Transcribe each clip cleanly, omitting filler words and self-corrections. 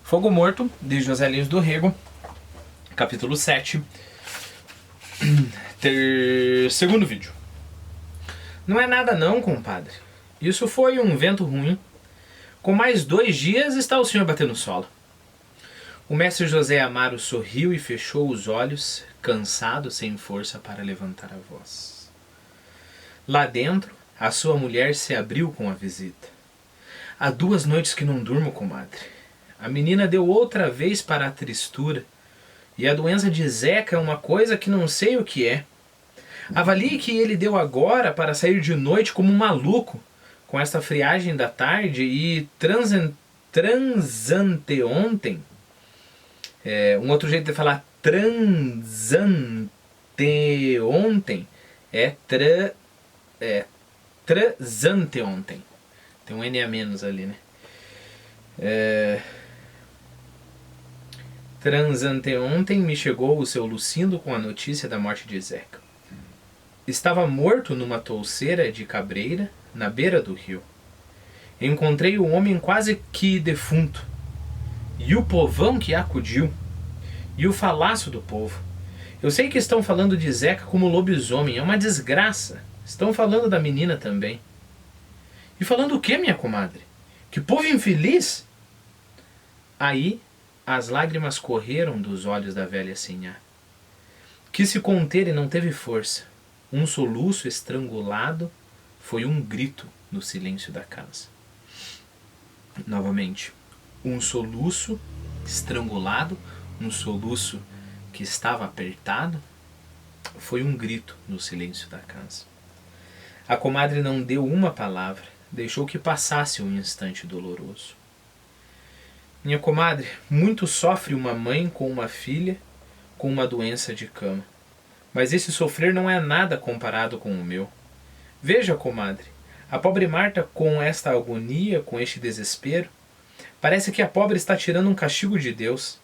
Fogo Morto, de José Lins do Rego, capítulo 7. Segundo vídeo. Não é nada não, compadre. Isso foi um vento ruim. Com mais 2 dias está o senhor batendo solo. O mestre José Amaro sorriu e fechou os olhos, cansado, sem força para levantar a voz. Lá dentro, a sua mulher se abriu com a visita. Há 2 noites que não durmo, comadre. A menina deu outra vez para a tristura. E a doença de Zeca é uma coisa que não sei o que é. Avalie que ele deu agora para sair de noite como um maluco, com esta friagem da tarde e transanteontem. Um outro jeito de falar transanteontem é transanteontem. Tem um N a menos ali, né? Transanteontem me chegou o seu Lucindo com a notícia da morte de Zeca. Estava morto numa touceira de cabreira, na beira do rio. Encontrei o homem quase que defunto, e o povão que acudiu, e o falaço do povo. Eu sei que estão falando de Zeca como lobisomem, é uma desgraça. Estão falando da menina também. E falando o que, minha comadre? Que povo infeliz! Aí as lágrimas correram dos olhos da velha sinhá. Quis se conter e não teve força. Um soluço estrangulado foi um grito no silêncio da casa. Novamente. Um soluço estrangulado, um soluço que estava apertado, foi um grito no silêncio da casa. A comadre não deu uma palavra, deixou que passasse um instante doloroso. Minha comadre, muito sofre uma mãe com uma filha com uma doença de cama. Mas esse sofrer não é nada comparado com o meu. Veja, comadre, a pobre Marta com esta agonia, com este desespero, parece que a pobre está tirando um castigo de Deus.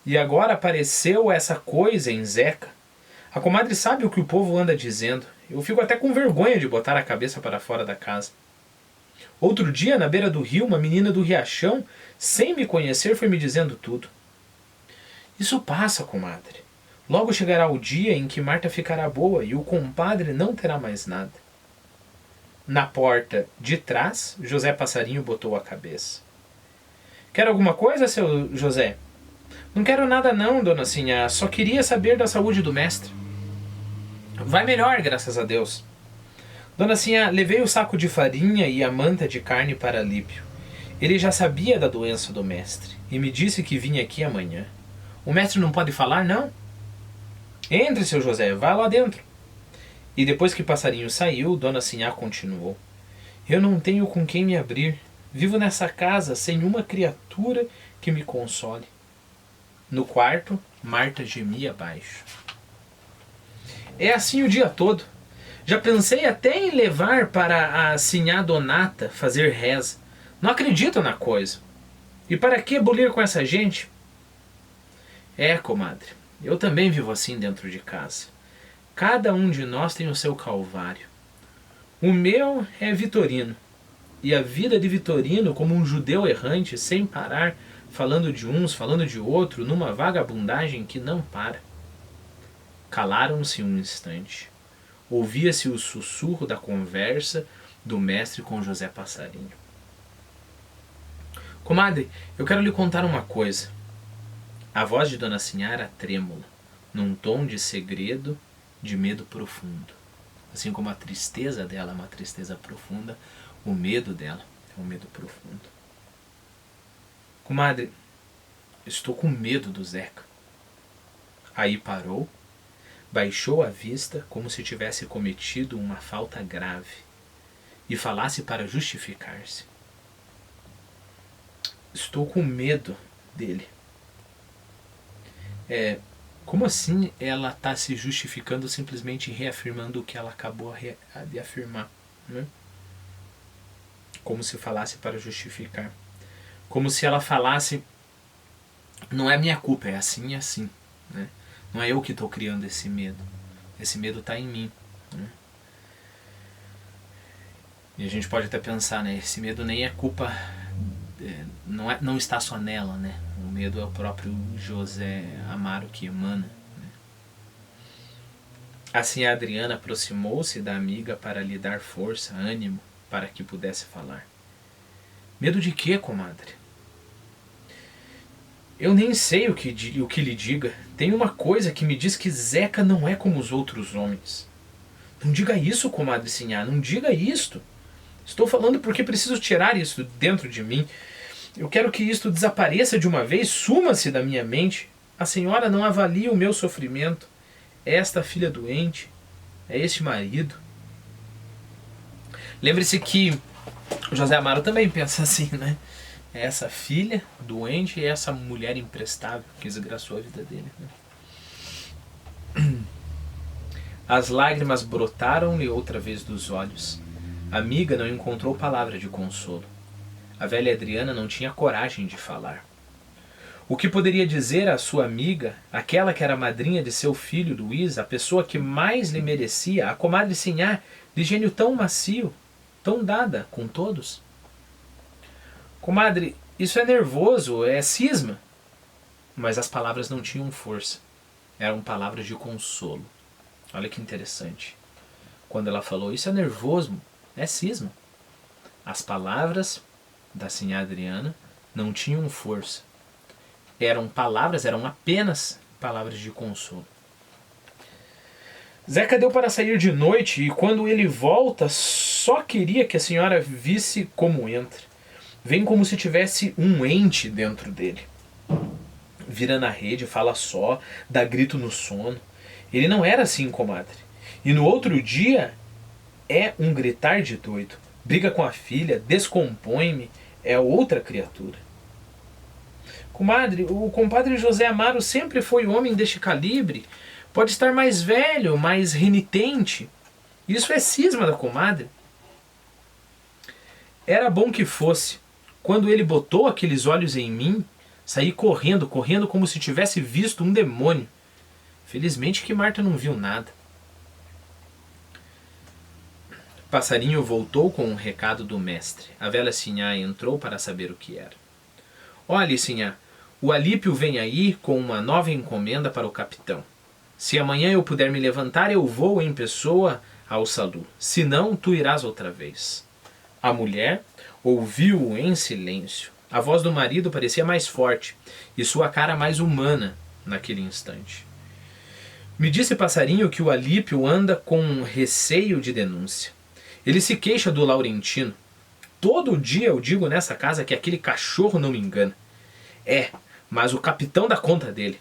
E agora apareceu essa coisa em Zeca. A comadre sabe o que o povo anda dizendo. Eu fico até com vergonha de botar a cabeça para fora da casa. Outro dia, na beira do rio, uma menina do Riachão, sem me conhecer, foi me dizendo tudo. Isso passa, comadre. Logo chegará o dia em que Marta ficará boa e o compadre não terá mais nada. Na porta de trás, José Passarinho botou a cabeça. Quer alguma coisa, seu José? Não quero nada não, dona Sinhá, só queria saber da saúde do mestre. Vai melhor, graças a Deus. Dona Sinhá, levei o saco de farinha e a manta de carne para Lípio. Ele já sabia da doença do mestre e me disse que vinha aqui amanhã. O mestre não pode falar, não? Entre, seu José, vá lá dentro. E depois que Passarinho saiu, Dona Sinhá continuou. Eu não tenho com quem me abrir. Vivo nessa casa sem uma criatura que me console. No quarto, Marta gemia abaixo. É assim o dia todo. Já pensei até em levar para a Sinhá Donata fazer reza. Não acredito na coisa. E para que bulir com essa gente? Comadre, eu também vivo assim dentro de casa. Cada um de nós tem o seu calvário. O meu é Vitorino. E a vida de Vitorino, como um judeu errante, sem parar, falando de uns, falando de outro, numa vagabundagem que não para. Calaram-se um instante. Ouvia-se o sussurro da conversa do mestre com José Passarinho. Comadre, eu quero lhe contar uma coisa. A voz de Dona Sinhá era trêmula, num tom de segredo, de medo profundo. Assim como a tristeza dela é uma tristeza profunda, o medo dela é um medo profundo. Comadre, estou com medo do Zeca. Aí parou, baixou a vista como se tivesse cometido uma falta grave e falasse para justificar-se. Estou com medo dele. Como assim ela está se justificando, simplesmente reafirmando o que ela acabou de afirmar? Né? Como se falasse para justificar. Como se ela falasse, não é minha culpa, é assim e assim. Né? Não é eu que estou criando esse medo. Esse medo está em mim. Né? E a gente pode até pensar, né? Esse medo nem é culpa não está só nela, né? O medo é o próprio José Amaro que emana. Né? Assim a Adriana aproximou-se da amiga para lhe dar força, ânimo, para que pudesse falar. Medo de quê, comadre? Eu nem sei o que lhe diga. Tem uma coisa que me diz que Zeca não é como os outros homens. Não diga isso, comadre Sinhá, não diga isto. Estou falando porque preciso tirar isso dentro de mim. Eu quero que isto desapareça de uma vez, suma-se da minha mente. A senhora não avalia o meu sofrimento. É esta filha doente, é este marido. Lembre-se que o José Amaro também pensa assim, né? É essa filha doente e essa mulher imprestável que desgraçou a vida dele. Né? As lágrimas brotaram-lhe outra vez dos olhos. A amiga não encontrou palavra de consolo. A velha Adriana não tinha coragem de falar. O que poderia dizer à sua amiga, aquela que era madrinha de seu filho Luís, a pessoa que mais lhe merecia, a comadre Sinhá, de gênio tão macio, tão dada com todos? Comadre, isso é nervoso, é cisma. Mas as palavras não tinham força. Eram palavras de consolo. Olha que interessante. Quando ela falou, isso é nervoso, é cisma. As palavras da Sinhá Adriana não tinham força. Eram apenas palavras de consolo. Zeca deu para sair de noite e quando ele volta, só queria que a senhora visse como entra. Vem como se tivesse um ente dentro dele. Vira na rede, fala só, dá grito no sono. Ele não era assim, comadre. E no outro dia é um gritar de doido. Briga com a filha, descompõe-me, é outra criatura. Comadre, o compadre José Amaro sempre foi homem deste calibre. Pode estar mais velho, mais renitente. Isso é cisma da comadre. Era bom que fosse. Quando ele botou aqueles olhos em mim, saí correndo como se tivesse visto um demônio. Felizmente que Marta não viu nada. Passarinho voltou com um recado do mestre. A velha Sinhá entrou para saber o que era. Olhe, Sinhá, o Alípio vem aí com uma nova encomenda para o capitão. Se amanhã eu puder me levantar, eu vou em pessoa ao salu. Se não, tu irás outra vez. A mulher ouviu-o em silêncio. A voz do marido parecia mais forte e sua cara mais humana naquele instante. Me disse Passarinho que o Alípio anda com receio de denúncia. Ele se queixa do Laurentino. Todo dia eu digo nessa casa que aquele cachorro não me engana. Mas o capitão dá conta dele.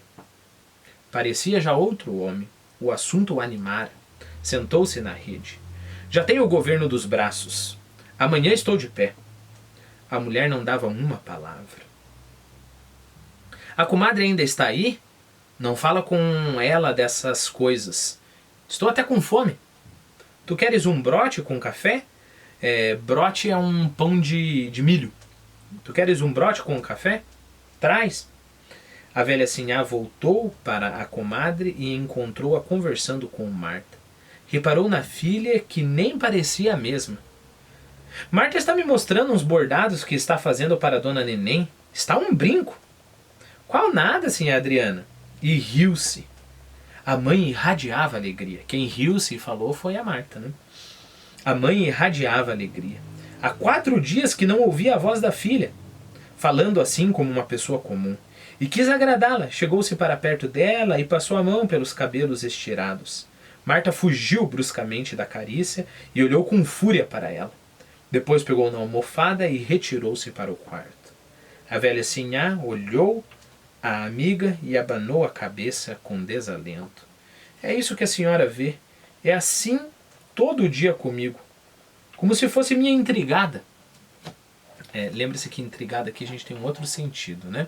Parecia já outro homem. O assunto o animara. Sentou-se na rede. Já tenho o governo dos braços. Amanhã estou de pé. A mulher não dava uma palavra. A comadre ainda está aí? Não fala com ela dessas coisas. Estou até com fome. Tu queres um brote com café? Brote é um pão de milho. Tu queres um brote com café? Traz. A velha Sinhá voltou para a comadre e encontrou-a conversando com Marta. Reparou na filha que nem parecia a mesma. Marta está me mostrando uns bordados que está fazendo para Dona Neném. Está um brinco. Qual nada, Sinhá Adriana? E riu-se. A mãe irradiava alegria. Quem riu-se e falou foi a Marta, né? A mãe irradiava alegria. Há 4 dias que não ouvia a voz da filha, falando assim como uma pessoa comum. E quis agradá-la. Chegou-se para perto dela e passou a mão pelos cabelos estirados. Marta fugiu bruscamente da carícia e olhou com fúria para ela. Depois pegou na almofada e retirou-se para o quarto. A velha Sinhá olhou a amiga e abanou a cabeça com desalento. É isso que a senhora vê. É assim todo dia comigo. Como se fosse minha intrigada. Lembre-se que intrigada aqui a gente tem um outro sentido, né?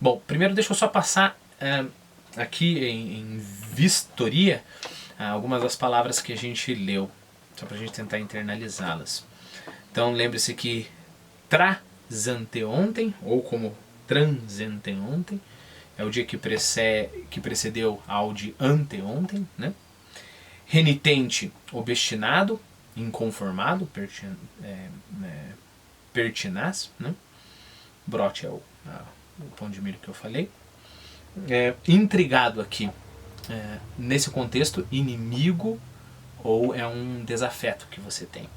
Bom, primeiro deixa eu só passar aqui em vistoria algumas das palavras que a gente leu, só para a gente tentar internalizá-las. Então lembre-se que trazanteontem, ou como transanteontem, é o dia que precedeu ao de anteontem, né? Renitente, obstinado, inconformado, pertinaz, né? brote é o pão de milho que eu falei. Intrigado aqui, nesse contexto, inimigo ou é um desafeto que você tem.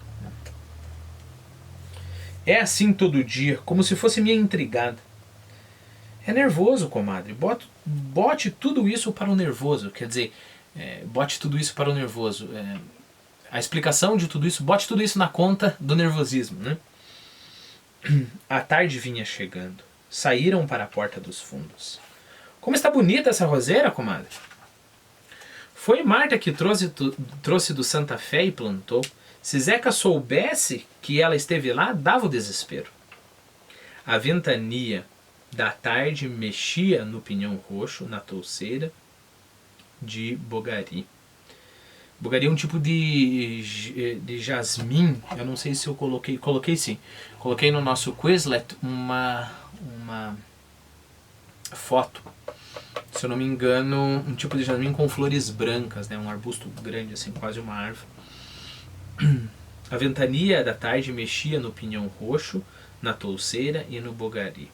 É assim todo dia, como se fosse minha intrigada. É nervoso, comadre. Bote tudo isso para o nervoso. Quer dizer, bote tudo isso para o nervoso. A explicação de tudo isso, bote tudo isso na conta do nervosismo, né? A tarde vinha chegando. Saíram para a porta dos fundos. Como está bonita essa roseira, comadre? Foi Marta que trouxe do Santa Fé e plantou. Se Zeca soubesse que ela esteve lá, dava o desespero. A ventania da tarde mexia no pinhão roxo, na touceira de bogari. Bogari é um tipo de jasmim. Eu não sei se eu coloquei sim. Coloquei no nosso Quizlet uma foto. Se eu não me engano, um tipo de jasmim com flores brancas, né? Um arbusto grande, assim, quase uma árvore. A ventania da tarde mexia no pinhão roxo, na touceira e no bogari.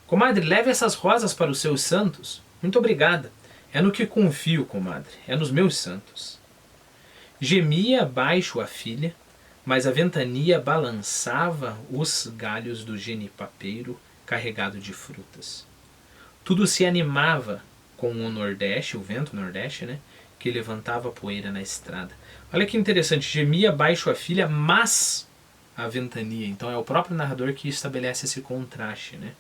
Comadre, leve essas rosas para os seus santos. Muito obrigada. É no que confio, comadre. É nos meus santos. Gemia baixo a filha, mas a ventania balançava os galhos do genipapeiro carregado de frutas. Tudo se animava com o nordeste, o vento nordeste, né, que levantava poeira na estrada. Olha que interessante, gemia baixo a filha, mas a ventania. Então é o próprio narrador que estabelece esse contraste, né?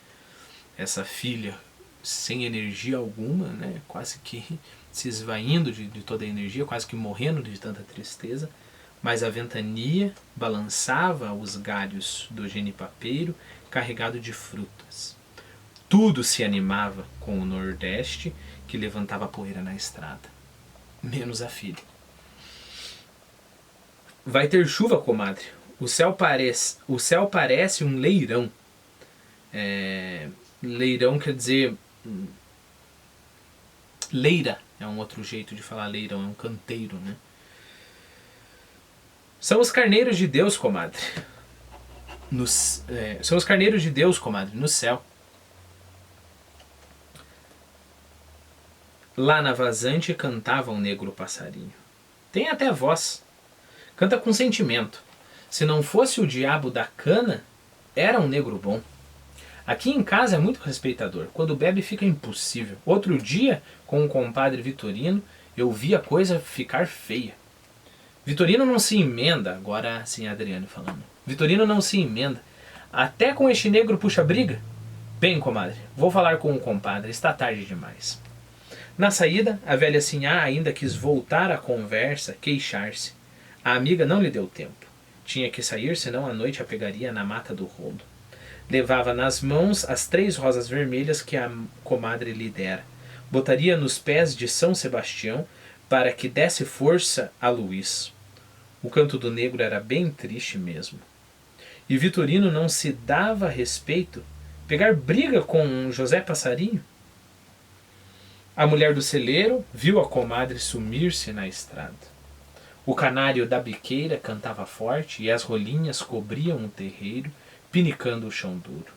Essa filha sem energia alguma, né, quase que se esvaindo de toda a energia, quase que morrendo de tanta tristeza, mas a ventania balançava os galhos do genipapeiro carregado de frutas. Tudo se animava com o nordeste que levantava poeira na estrada, menos a filha. Vai ter chuva, comadre. O céu parece um leirão. Leirão quer dizer... leira é um outro jeito de falar leirão, é um canteiro, né? São os carneiros de Deus, comadre. São os carneiros de Deus, comadre, no céu. Lá na vazante cantava um negro passarinho. Tem até voz. Canta com sentimento. Se não fosse o diabo da cana, era um negro bom. Aqui em casa é muito respeitador. Quando bebe fica impossível. Outro dia, com o compadre Vitorino, eu vi a coisa ficar feia. Vitorino não se emenda, agora sim Adriano falando. Vitorino não se emenda. Até com este negro puxa briga? Bem, comadre, vou falar com o compadre, está tarde demais. Na saída, a velha sinhá ainda quis voltar à conversa, queixar-se. A amiga não lhe deu tempo. Tinha que sair, senão a noite a pegaria na mata do rodo. Levava nas mãos as 3 rosas vermelhas que a comadre lhe dera. Botaria nos pés de São Sebastião para que desse força a Luís. O canto do negro era bem triste mesmo. E Vitorino não se dava respeito pegar briga com José Passarinho? A mulher do celeiro viu a comadre sumir-se na estrada. O canário da biqueira cantava forte e as rolinhas cobriam o terreiro, pinicando o chão duro.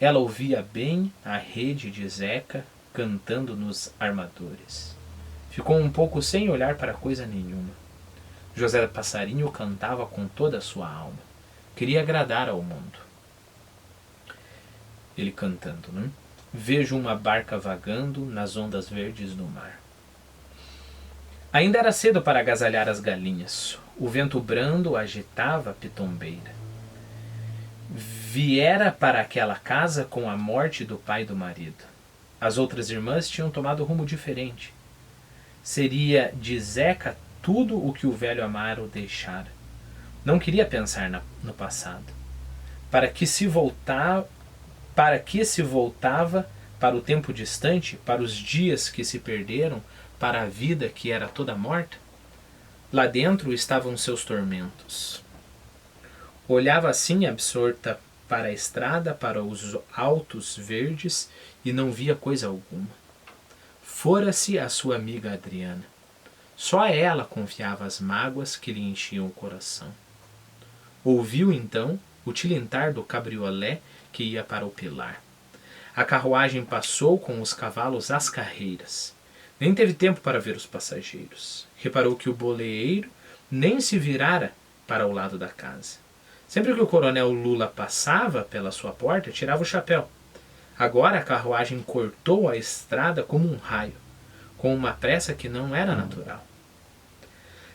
Ela ouvia bem a rede de Zeca cantando nos armadores. Ficou um pouco sem olhar para coisa nenhuma. José Passarinho cantava com toda a sua alma. Queria agradar ao mundo. Ele cantando, né? Vejo uma barca vagando nas ondas verdes do mar. Ainda era cedo para agasalhar as galinhas. O vento brando agitava a pitombeira. Viera para aquela casa com a morte do pai do marido. As outras irmãs tinham tomado rumo diferente. Seria de Zeca tudo o que o velho Amaro deixara. Não queria pensar no passado. Para que se voltava para o tempo distante, para os dias que se perderam, para a vida que era toda morta? Lá dentro estavam seus tormentos. Olhava assim absorta para a estrada, para os altos verdes, e não via coisa alguma. Fora-se a sua amiga Adriana. Só a ela confiava as mágoas que lhe enchiam o coração. Ouviu então o tilintar do cabriolé que ia para o pilar. A carruagem passou com os cavalos às carreiras. Nem teve tempo para ver os passageiros. Reparou que o boleeiro nem se virara para o lado da casa. Sempre que o coronel Lula passava pela sua porta, tirava o chapéu. Agora a carruagem cortou a estrada como um raio, com uma pressa que não era natural.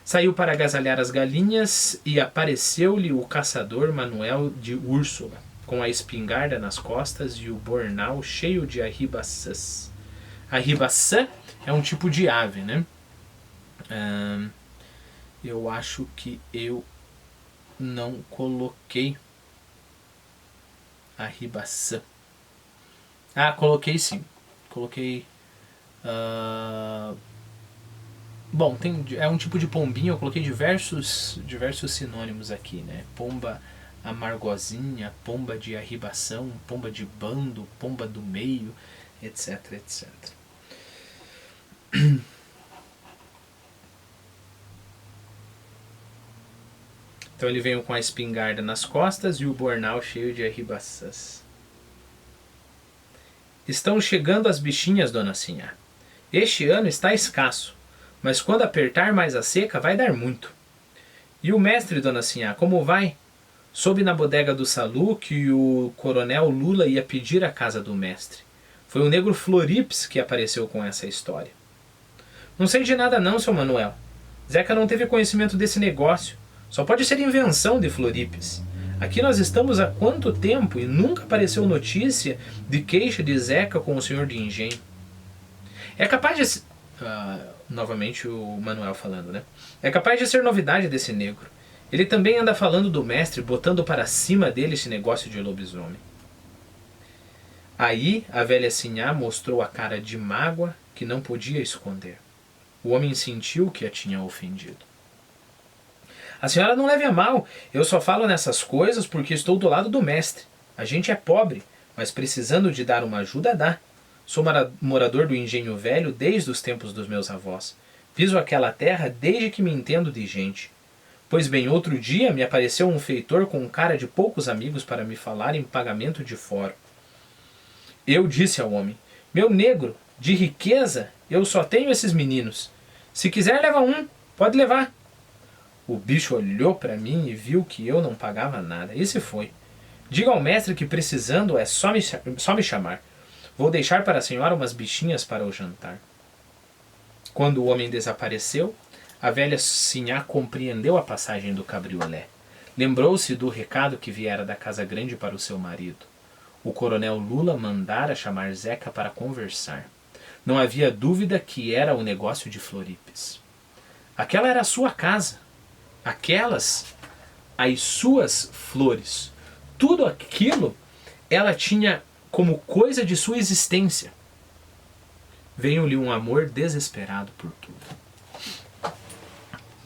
Saiu para agasalhar as galinhas e apareceu-lhe o caçador Manuel de Úrsula, com a espingarda nas costas e o bornal cheio de arribaçãs. Arribaçã é um tipo de ave, né? Eu acho que eu não coloquei arribaçã. Coloquei sim. Coloquei... Bom, é um tipo de pombinho, eu coloquei diversos sinônimos aqui, né? Pomba amargosinha, pomba de arribação, pomba de bando, pomba do meio, etc, etc. Então ele veio com a espingarda nas costas e o bornal cheio de arribaçãs. Estão chegando as bichinhas, dona Sinhá. Este ano está escasso, mas quando apertar mais a seca vai dar muito. E o mestre, dona Sinhá, como vai? Soube na bodega do Salu que o coronel Lula ia pedir a casa do mestre. Foi o negro Floripes que apareceu com essa história. Não sei de nada não, seu Manuel. Zeca não teve conhecimento desse negócio. Só pode ser invenção de Floripes. Aqui nós estamos há quanto tempo e nunca apareceu notícia de queixa de Zeca com o senhor de engenho. É capaz de... novamente o Manuel falando, né? É capaz de ser novidade desse negro. Ele também anda falando do mestre, botando para cima dele esse negócio de lobisomem. Aí a velha Sinhá mostrou a cara de mágoa que não podia esconder. O homem sentiu que a tinha ofendido. A senhora não leve a mal, eu só falo nessas coisas porque estou do lado do mestre. A gente é pobre, mas precisando de dar uma ajuda dá. Sou morador do engenho velho desde os tempos dos meus avós. Piso aquela terra desde que me entendo de gente. Pois bem, outro dia me apareceu um feitor com cara de poucos amigos para me falar em pagamento de foro. Eu disse ao homem, meu negro, de riqueza eu só tenho esses meninos. Se quiser leva um, pode levar. O bicho olhou para mim e viu que eu não pagava nada. E se foi. Diga ao mestre que precisando é só me chamar. Vou deixar para a senhora umas bichinhas para o jantar. Quando o homem desapareceu, a velha Sinhá compreendeu a passagem do cabriolé. Lembrou-se do recado que viera da casa grande para o seu marido. O coronel Lula mandara chamar Zeca para conversar. Não havia dúvida que era o negócio de Floripes. Aquela era a sua casa. Aquelas, as suas flores. Tudo aquilo ela tinha como coisa de sua existência. Veio-lhe um amor desesperado por tudo.